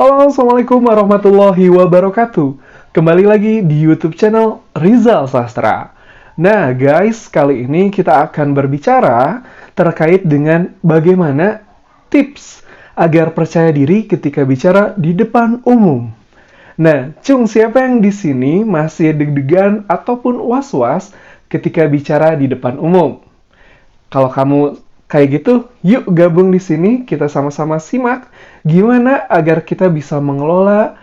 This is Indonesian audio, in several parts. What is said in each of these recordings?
Halo, Assalamualaikum warahmatullahi wabarakatuh. Kembali lagi di YouTube channel Rizal Sastra. Nah, guys, kali ini kita akan berbicara terkait dengan bagaimana tips agar percaya diri ketika bicara di depan umum. Nah, Cung, siapa yang di sini masih deg-degan ataupun was-was ketika bicara di depan umum? Kalau kamu kayak gitu, yuk gabung di sini, kita sama-sama simak gimana agar kita bisa mengelola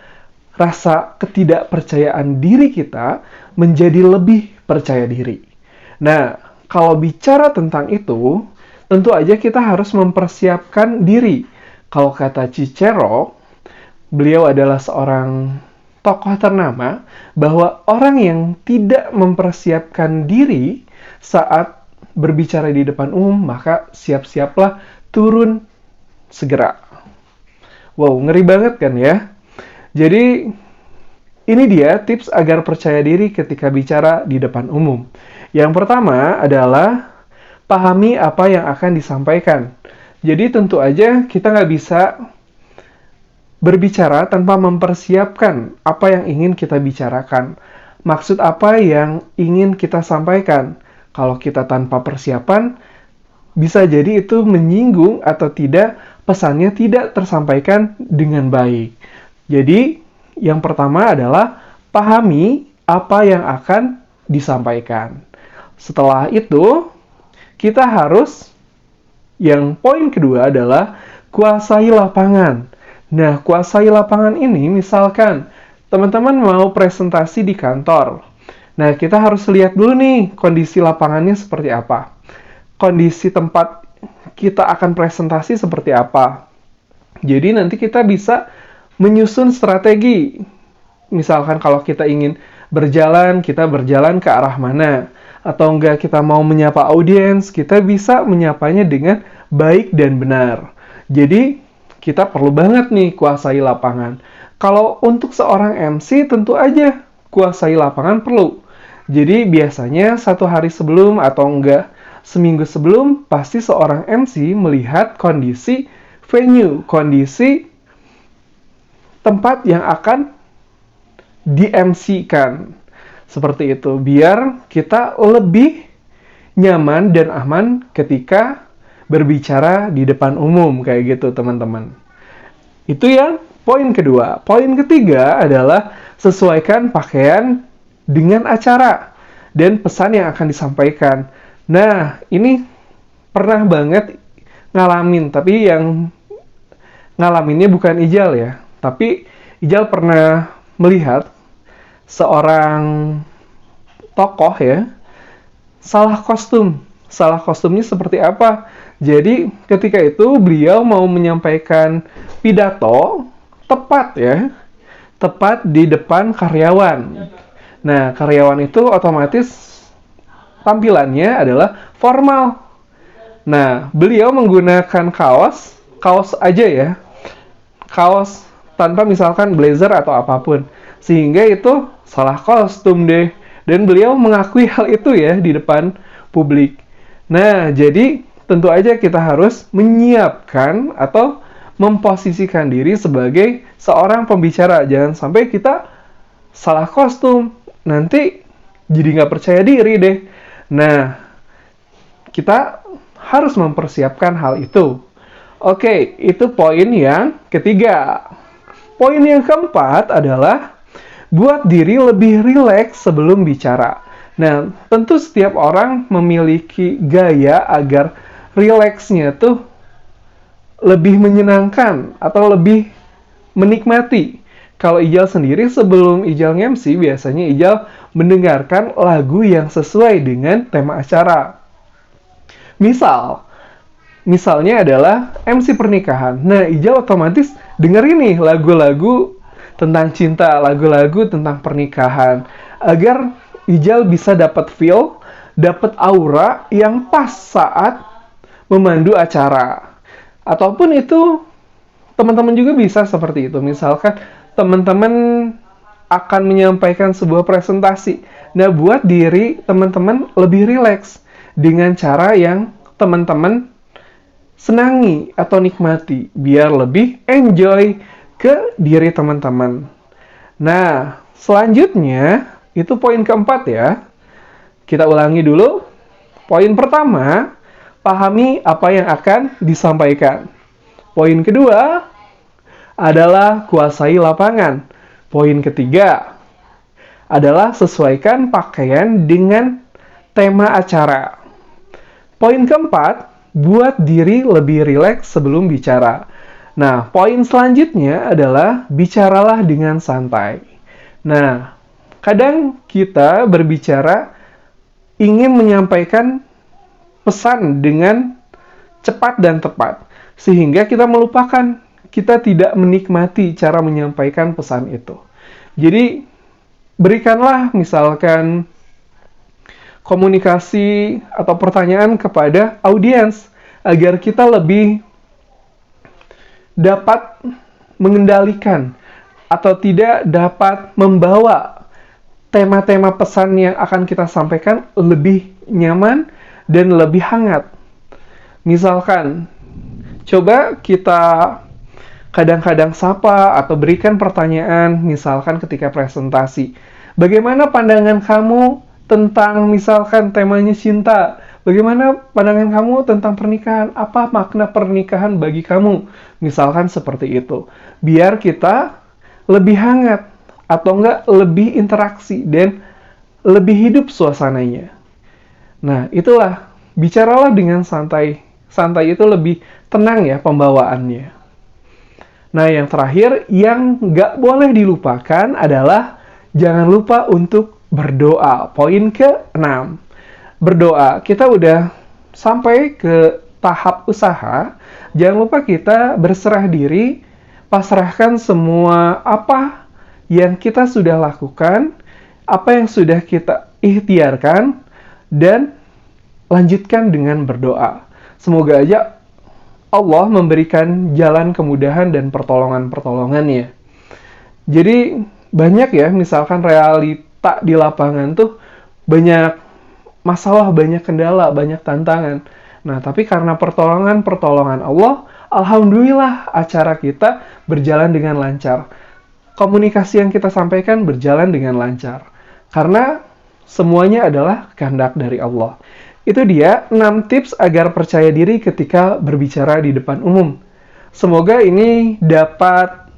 rasa ketidakpercayaan diri kita menjadi lebih percaya diri. Nah, kalau bicara tentang itu, tentu aja kita harus mempersiapkan diri. Kalau kata Cicero, beliau adalah seorang tokoh ternama, bahwa orang yang tidak mempersiapkan diri saat berbicara di depan umum, maka siap-siaplah turun segera. Wow, ngeri banget kan ya? Jadi, ini dia tips agar percaya diri ketika bicara di depan umum. Yang pertama adalah pahami apa yang akan disampaikan. Jadi tentu aja kita nggak bisa berbicara tanpa mempersiapkan apa yang ingin kita bicarakan. Maksud apa yang ingin kita sampaikan. Kalau kita tanpa persiapan, bisa jadi itu menyinggung atau tidak, pesannya tidak tersampaikan dengan baik. Jadi, yang pertama adalah pahami apa yang akan disampaikan. Setelah itu, kita harus, yang poin kedua adalah kuasai lapangan. Nah, kuasai lapangan ini misalkan teman-teman mau presentasi di kantor. Nah, kita harus lihat dulu nih kondisi lapangannya seperti apa. Kondisi tempat kita akan presentasi seperti apa. Jadi nanti kita bisa menyusun strategi. Misalkan kalau kita ingin berjalan, kita berjalan ke arah mana. Atau enggak kita mau menyapa audiens, kita bisa menyapanya dengan baik dan benar. Jadi kita perlu banget nih kuasai lapangan. Kalau untuk seorang MC tentu aja kuasai lapangan perlu. Jadi biasanya 1 hari sebelum atau enggak seminggu sebelum, pasti seorang MC melihat kondisi venue, kondisi tempat yang akan di-MC-kan. Seperti itu, biar kita lebih nyaman dan aman ketika berbicara di depan umum, kayak gitu teman-teman. Itu yang poin kedua. Poin ketiga adalah sesuaikan pakaian dengan acara dan pesan yang akan disampaikan. Nah, ini pernah banget ngalamin, tapi yang ngalaminnya bukan Ijal ya. Tapi Ijal pernah melihat seorang tokoh ya, salah kostum. Salah kostumnya seperti apa? Jadi, ketika itu beliau mau menyampaikan pidato tepat ya, tepat di depan karyawan. Nah, karyawan itu otomatis tampilannya adalah formal. Nah, beliau menggunakan kaos aja ya. Kaos tanpa misalkan blazer atau apapun. Sehingga itu salah kostum deh. Dan beliau mengakui hal itu ya di depan publik. Nah, jadi tentu aja kita harus menyiapkan atau memposisikan diri sebagai seorang pembicara. Jangan sampai kita salah kostum. Nanti jadi nggak percaya diri deh. Nah, kita harus mempersiapkan hal itu. Oke, itu poin yang ketiga. Poin yang keempat adalah buat diri lebih rileks sebelum bicara. Nah, tentu setiap orang memiliki gaya agar rileksnya tuh lebih menyenangkan atau lebih menikmati. Kalau Ijal sendiri sebelum Ijal nge-MC, biasanya Ijal mendengarkan lagu yang sesuai dengan tema acara. Misalnya adalah MC pernikahan. Nah, Ijal otomatis dengerin nih lagu-lagu tentang cinta, lagu-lagu tentang pernikahan. Agar Ijal bisa dapat feel, dapat aura yang pas saat memandu acara. Ataupun itu, teman-teman juga bisa seperti itu. Misalkan, teman-teman akan menyampaikan sebuah presentasi. Nah, buat diri teman-teman lebih rileks dengan cara yang teman-teman senangi atau nikmati, biar lebih enjoy ke diri teman-teman. Nah, selanjutnya itu poin keempat ya. Kita ulangi dulu. Poin pertama, pahami apa yang akan disampaikan. Poin kedua adalah kuasai lapangan. Poin ketiga adalah sesuaikan pakaian dengan tema acara. Poin keempat, buat diri lebih rileks sebelum bicara. Nah, poin selanjutnya adalah bicaralah dengan santai. Nah, kadang kita berbicara ingin menyampaikan pesan dengan cepat dan tepat, sehingga kita melupakan, kita tidak menikmati cara menyampaikan pesan itu. Jadi, berikanlah misalkan komunikasi atau pertanyaan kepada audiens, agar kita lebih dapat mengendalikan atau tidak dapat membawa tema-tema pesan yang akan kita sampaikan lebih nyaman dan lebih hangat. Misalkan, coba kita kadang-kadang sapa atau berikan pertanyaan, misalkan ketika presentasi. Bagaimana pandangan kamu tentang misalkan temanya cinta? Bagaimana pandangan kamu tentang pernikahan? Apa makna pernikahan bagi kamu? Misalkan seperti itu. Biar kita lebih hangat atau enggak lebih interaksi dan lebih hidup suasananya. Nah, itulah, bicaralah dengan santai. Santai itu lebih tenang ya pembawaannya. Nah, yang terakhir, yang nggak boleh dilupakan adalah jangan lupa untuk berdoa. Poin ke-6. Berdoa. Kita udah sampai ke tahap usaha. Jangan lupa kita berserah diri, pasrahkan semua apa yang kita sudah lakukan, apa yang sudah kita ikhtiarkan, dan lanjutkan dengan berdoa. Semoga aja Allah memberikan jalan kemudahan dan pertolongan-pertolongannya. Jadi banyak ya, misalkan realita di lapangan tuh banyak masalah, banyak kendala, banyak tantangan. Nah, tapi karena pertolongan-pertolongan Allah, alhamdulillah acara kita berjalan dengan lancar. Komunikasi yang kita sampaikan berjalan dengan lancar. Karena semuanya adalah kehendak dari Allah. Itu dia 6 tips agar percaya diri ketika berbicara di depan umum. Semoga ini dapat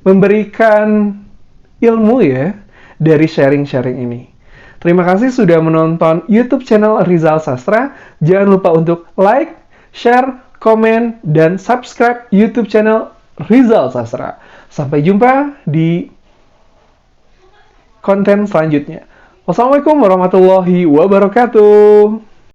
memberikan ilmu ya dari sharing-sharing ini. Terima kasih sudah menonton YouTube channel Rizal Sastra. Jangan lupa untuk like, share, komen, dan subscribe YouTube channel Rizal Sastra. Sampai jumpa di konten selanjutnya. Wassalamualaikum warahmatullahi wabarakatuh.